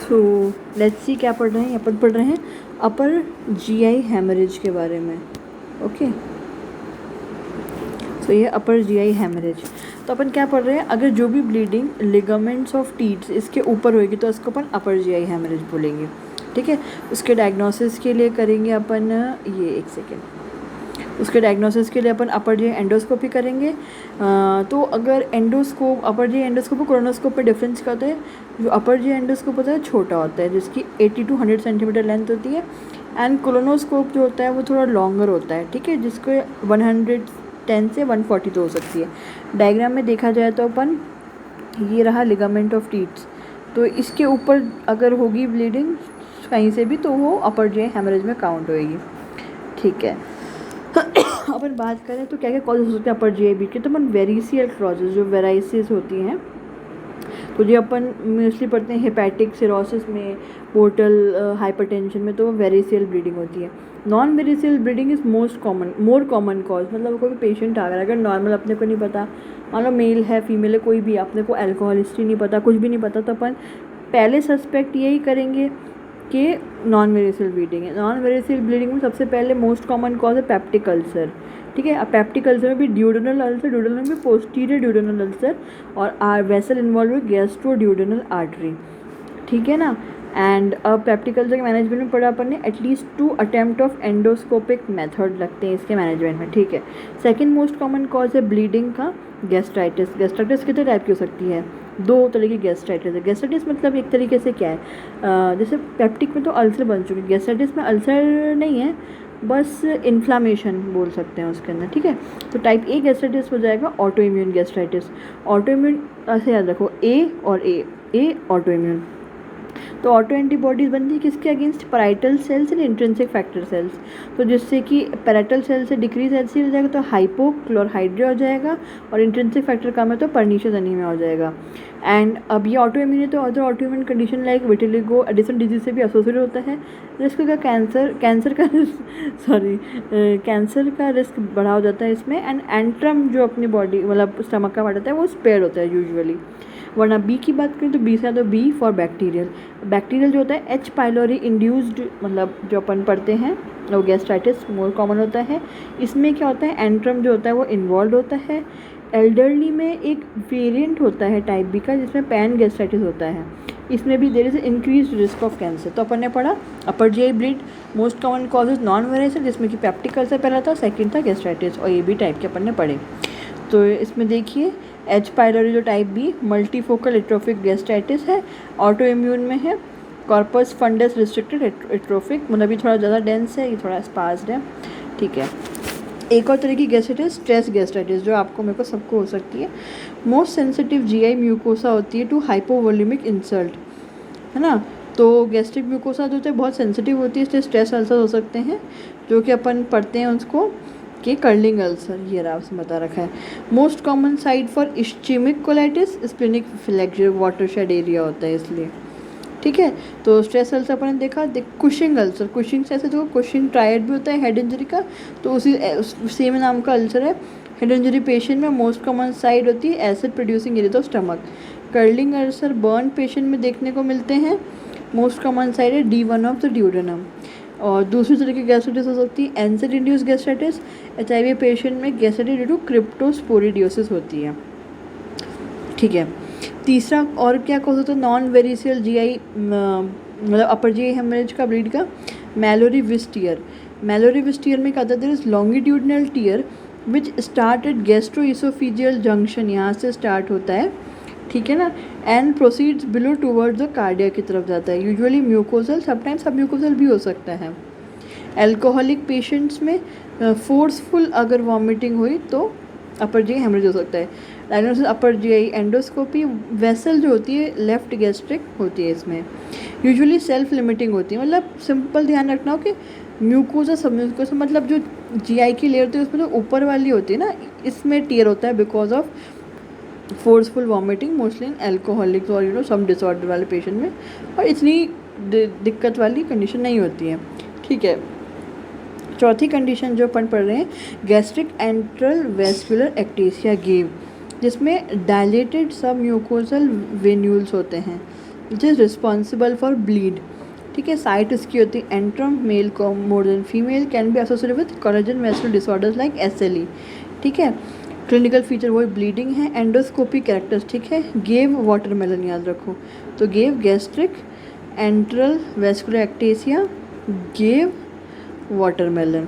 So let's see क्या पढ़ रहे हैं। यहाँ पर पढ़ रहे हैं अपर जीआई हेमरेज के बारे में। ओके, तो ये अपर जीआई हेमरेज। तो अपन क्या पढ़ रहे हैं, अगर जो भी ब्लीडिंग लिगामेंट्स ऑफ टीथ इसके ऊपर होएगी तो इसको अपन अपर जीआई हेमरेज बोलेंगे। ठीक है, उसके डायग्नोसिस के लिए करेंगे अपन ये एक सेकेंड, उसके डायग्नोसिस के लिए अपन अपर जी एंडोस्कोपी करेंगे। तो अगर एंडोस्कोप, अपर जी एंडोस्कोप और कोलोनोस्कोप में डिफरेंस क्या होता है। जो अपर जी एंडोस्कोप होता है छोटा होता है, जिसकी 80 to 100 सेंटीमीटर लेंथ होती है, एंड कोलोनोस्कोप जो होता है वो थोड़ा लॉन्गर होता है। ठीक है, जिसको 110 से 140 तो हो सकती है। डायग्राम में देखा जाए तो अपन ये रहा लिगामेंट ऑफ टीथ्स, तो इसके ऊपर अगर होगी ब्लीडिंग कहीं से भी तो वो अपर जी हेमरेज में काउंट होएगी। ठीक है, अपन बात करें तो क्या क्या कॉजेज हो सकते हैं अपर जीआई बीट के। तो अपन वेरिसियल कॉजेज जो वेराइसिस होती हैं, तो जो अपन मोस्टली पढ़ते हैं हेपेटिक सिरोसिस में, पोर्टल हाइपरटेंशन में, तो वो वेरिसियल ब्लीडिंग होती है। Non variceal bleeding is more common cause. मतलब कोई भी पेशेंट आ रहा है, अगर नॉर्मल अपने को नहीं पता, मान लो मेल है फीमेल है कोई भी, अपने को अल्कोहल हिस्ट्री नहीं पता, कुछ भी नहीं पता, तो अपन पहले सस्पेक्ट यही करेंगे कि नॉन वेरिसियल ब्लीडिंग है। नॉन वेरिसियल ब्लीडिंग में सबसे पहले मोस्ट कॉमन कॉज है पेप्टिक अल्सर। ठीक है, अब पेप्टिक अल्सर में भी ड्यूडेनल अल्सर, ड्यूडेनल में भी पोस्टीरियर ड्यूडेनल अल्सर, और वेसल इन्वॉल्व है गैस्ट्रो ड्यूडेनल आर्टरी। ठीक है ना। एंड अब पेप्टिक अल्सर के मैनेजमेंट में पढ़ा अपन ने at least 2 attempt of endoscopic method लगते हैं इसके मैनेजमेंट में। ठीक है, सेकेंड मोस्ट कॉमन कॉज है ब्लीडिंग का गैस्ट्राइटिस। गैस्ट्राइटिस कितने टाइप की हो सकती है, 2 तरह की गैस्ट्राइटिस है। गैस्ट्राइटिस मतलब एक तरीके से क्या है, जैसे पेप्टिक में तो अल्सर बन चुके, गैस्ट्राइटिस में अल्सर नहीं है, बस इन्फ्लामेशन बोल सकते हैं उसके अंदर। ठीक है, तो टाइप ए गैस्ट्राइटिस हो जाएगा auto immune gastritis. Auto immune ऐसे याद रखो, ए और ए ऑटो इम्यून। तो ऑटो एंटीबॉडीज़ बनती है किसके against, parietal cells and intrinsic factor cells. तो जिससे कि पैराइटल सेल से डिक्रीज एचसीएल हो जाएगा तो हाइपोक्लोरहाइड्रिया हो जाएगा, और इंट्रिंसिक फैक्टर कम है तो पर्नीशियस एनीमिया हो जाएगा। एंड अब ये ऑटो इम्यून है तो other auto immune condition like vitiligo Addison disease से भी एसोसिएट होता है, जिसको क्या कैंसर का रिस्क बढ़ा हो जाता है इसमें। एंड एंट्रम जो अपनी बॉडी मतलब स्टमक का पार्ट होता है वो स्पेयर होता है यूजुअली। वरना बी की बात करें तो बी से तो बी फॉर बैक्टीरियल जो होता है एच पाइलोरी इंड्यूस्ड, मतलब जो अपन पढ़ते हैं वो गैस्ट्राइटिस मोर कॉमन होता है। इसमें क्या होता है, एंट्रम जो होता है वो इन्वॉल्व होता है। एल्डरली में एक वेरिएंट होता है टाइप बी का जिसमें पैन गैस्ट्राइटिस होता है, इसमें भी there is increase risk of cancer. तो अपन ने पढ़ा upper GI bleed most common causes non variceal, जिसमें कि पेप्टिक अल्सर पहला था, सेकंड था गैस्ट्राइटिस, और ये भी टाइप के अपन ने पढ़े। तो इसमें देखिए एच पाइलोरी जो type B multifocal atrophic gastritis है, ऑटो इम्यून में है, कॉर्पस फंडस रिस्ट्रिक्टेड एट्रोफिक, मतलब ये थोड़ा ज़्यादा डेंस है, ये थोड़ा स्पार्स्ड है। ठीक है, एक और तरह की गैस्ट्राइटिस स्ट्रेस गैस्ट्राइटिस, जो आपको मेरे को सबको हो सकती है। मोस्ट सेंसिटिव जीआई म्यूकोसा होती है टू हाइपोवोल्यूमिक इंसल्ट, है ना। तो गैस्ट्रिक म्यूकोसा जो होता है बहुत सेंसिटिव होती है, इसलिए स्ट्रेस अल्सर हो सकते हैं, जो कि अपन पढ़ते हैं उसको कि कर्लिंग अल्सर, ये रहा उसमें बता रखा है। Most common site for ischemic colitis splenic flexure watershed area होता है इसलिए। ठीक है, तो स्ट्रेस अल्सर अपन ने देखा। कुशिंग अल्सर, कुशिंग से ऐसे देखो कुशिंग ट्रायड भी होता है हेड इंजरी का, तो उसी सेम नाम का अल्सर है। हेड इंजरी पेशेंट में मोस्ट कॉमन साइट होती है एसिड प्रोड्यूसिंग एरिया, तो stomach. Curling ulcer burn patient में देखने को मिलते हैं, मोस्ट कॉमन साइट है D1 ऑफ द ड्यूडेनम। और दूसरी तरह की गैस्ट्राइटिस हो सकती है answer induce gastritis, HIV patient में गैस्ट्राइटिस ड्यू टू क्रिप्टोस्पोरिडियोसिस होती है। ठीक है, तीसरा और क्या कॉज होता है नॉन वेरिसियल जीआई मतलब अपर जीआई हेमरेज का ब्लीड का, मैलोरी विस्टियर। मैलोरी विस्टियर में क्या होता है, there is longitudinal tear which start at gastroesophageal junction, यहाँ से स्टार्ट होता है। ठीक है ना, and proceeds below towards the cardia की तरफ जाता है, usually mucosal, sometimes sub mucosal भी हो सकता है। एल्कोहलिक पेशेंट्स में फोर्सफुल अगर वॉमिटिंग हुई तो अपर जीआई हेमरेज हो सकता है। Diagnosis upper GI endoscopy, vessel जो होती है लेफ्ट गैस्ट्रिक होती है, इसमें यूजुअली सेल्फ लिमिटिंग होती है। मतलब सिंपल ध्यान रखना हो कि म्यूकोजा सब म्यूकोजा मतलब जो जीआई की लेयर होती है उसमें जो ऊपर वाली होती है ना, इसमें टीयर होता है because of forceful vomiting mostly in alcoholics और सम डिसऑर्डर वाले पेशेंट में, और इतनी दिक्कत वाली कंडीशन नहीं होती है। ठीक है, चौथी कंडीशन जो अपन पढ़ रहे हैं gastric enteral vascular ectasia gave, जिसमें डायलेटेड सब म्यूकोजल वेन्यूल्स होते हैं। Which is responsible for bleed. ठीक है, साइट इसकी होती है एंट्रम, मेल को more than female, can be associated with collagen vascular disorders like SLE। ठीक है, क्लिनिकल फीचर वही ब्लीडिंग है। एंडोस्कोपी कैरेक्टरिस्टिक है, गेव वाटरमेलन याद रखो, तो gave gastric, enteral vascular ectasia, gave watermelon.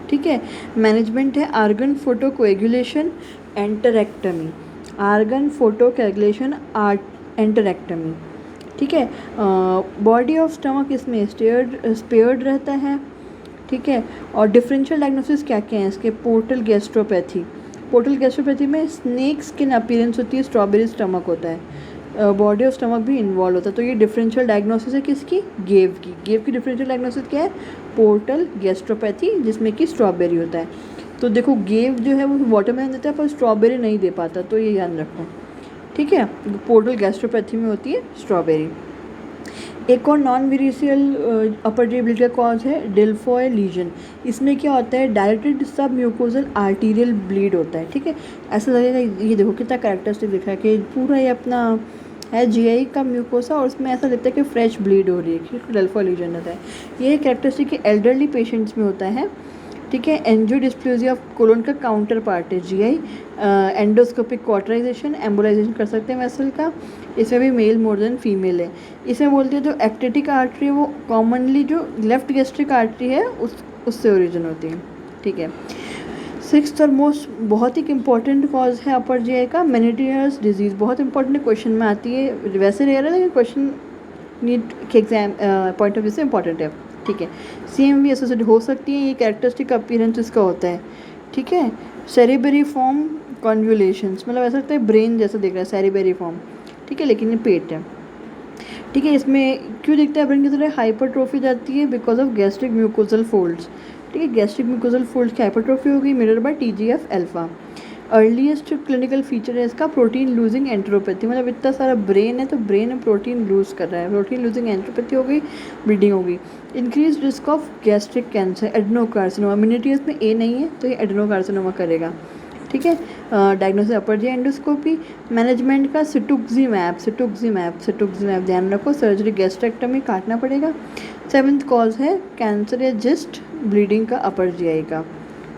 ठीक है, मैनेजमेंट है argon photo coagulation, antrectomy, argon photo coagulation antrectomy. ठीक है, बॉडी ऑफ स्टमक इसमें स्पेयर्ड रहता है। ठीक है, और डिफरेंशियल डायग्नोसिस क्या क्या है इसके? पोर्टल गैस्ट्रोपैथी, पोर्टल गैस्ट्रोपैथी में स्नेक स्किन अपीयरेंस होती है, स्ट्रॉबेरी स्टमक होता है, बॉडी ऑफ स्टमक भी इन्वॉल्व होता है। तो ये डिफरेंशियल डायग्नोसिस है किसकी? गेव की। गेव की डिफरेंशियल डायग्नोसिस क्या है? पोर्टल गैस्ट्रोपैथी, जिसमें कि स्ट्रॉबेरी होता है। तो देखो गेव जो है वो वाटरमेलन देता है पर स्ट्रॉबेरी नहीं दे पाता, तो ये ध्यान रखो। ठीक है, पोर्टल गैस्ट्रोपैथी में होती है स्ट्रॉबेरी। एक और नॉन विरिशियल अपर जी ब्लीड का कॉज है डेल्फॉय लीजन। इसमें क्या होता है? डायरेक्टेड सब म्यूकोजल आर्टीरियल ब्लीड होता है। ठीक है, ऐसा लगेगा, ये देखो कितना कैरेक्टरिस्टिक दिख रहा है कि पूरा ये अपना है GI का म्यूकोसा और उसमें ऐसा लगता है कि फ्रेश ब्लीड हो रही है, डेल्फॉय लीजन होता है। ये कैरेक्टरिस्टिक एल्डरली पेशेंट्स में होता है। ठीक है, एंजियोडिस्प्लेसिया ऑफ कोलोन का काउंटर पार्ट है GI। एंडोस्कोपिक क्वार्टराइजेशन, एम्बोलाइजेशन कर सकते हैं वेसल का। इसमें भी मेल मोर देन फीमेल है। इसमें बोलते हैं जो एक्टेटिक आर्टरी है वो कॉमनली जो लेफ्ट गैस्ट्रिक आर्टरी है उससे ओरिजिन होती है। ठीक है, सिक्स्थ और मोस्ट बहुत ही इंपॉर्टेंट कॉज है अपर GI का मेनिटेरियस डिजीज़। बहुत इंपॉर्टेंट क्वेश्चन में आती है, वैसे रेयर है लेकिन क्वेश्चन नीट के एग्जाम पॉइंट ऑफ व्यू से इंपॉर्टेंट है। ठीक है, CMV एसोसिएट हो सकती है, ये कैरेक्टरिस्टिक अपीयरेंस इसका होता है। ठीक है, सेरेबरी फॉर्म कॉन्वुलेशंस, मतलब ऐसा लगता है ब्रेन जैसा दिख रहा है सेरेबरी फॉर्म। ठीक है, लेकिन ये पेट है। ठीक है, इसमें क्यों दिखता है ब्रेन की तरह? हाइपरट्रोफी जाती है because of gastric mucosal folds. ठीक है, गैस्ट्रिक म्यूकोजल फोल्ड्स की हाइपरट्रोफी होगी, mirror by TGF alpha. Earliest clinical feature है इसका प्रोटीन लूजिंग एंट्रोपैथी, मतलब इतना सारा ब्रेन है तो ब्रेन में प्रोटीन लूज कर रहा है, प्रोटीन लूजिंग एंट्रोपैथी हो गई, ब्लीडिंग होगी। Increase risk of gastric cancer, adenocarcinoma, immunity में A नहीं है तो ये एडेनोकार्सिनोमा करेगा। ठीक है, डायग्नोसिस अपर जी एंडोस्कोपी। मैनेजमेंट का सिटुक्सीमैप ध्यान रखो, सर्जरी गैस्ट्रेक्टमी काटना पड़ेगा। 7th कॉज है कैंसर या जिस्ट ब्लीडिंग का अपर GI का।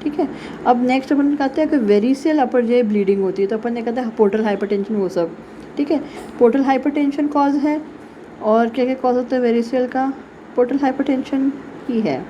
ठीक है, अब नेक्स्ट अपन कहते हैं कि वेरिसियल अपर GI ब्लीडिंग होती है तो अपन ने कहते हैं पोर्टल हाइपरटेंशन वो सब। ठीक है, पोर्टल हाइपरटेंशन कॉज है और क्या क्या कॉज होता है वेरिसियल का? पोर्टल हाइपरटेंशन ही है।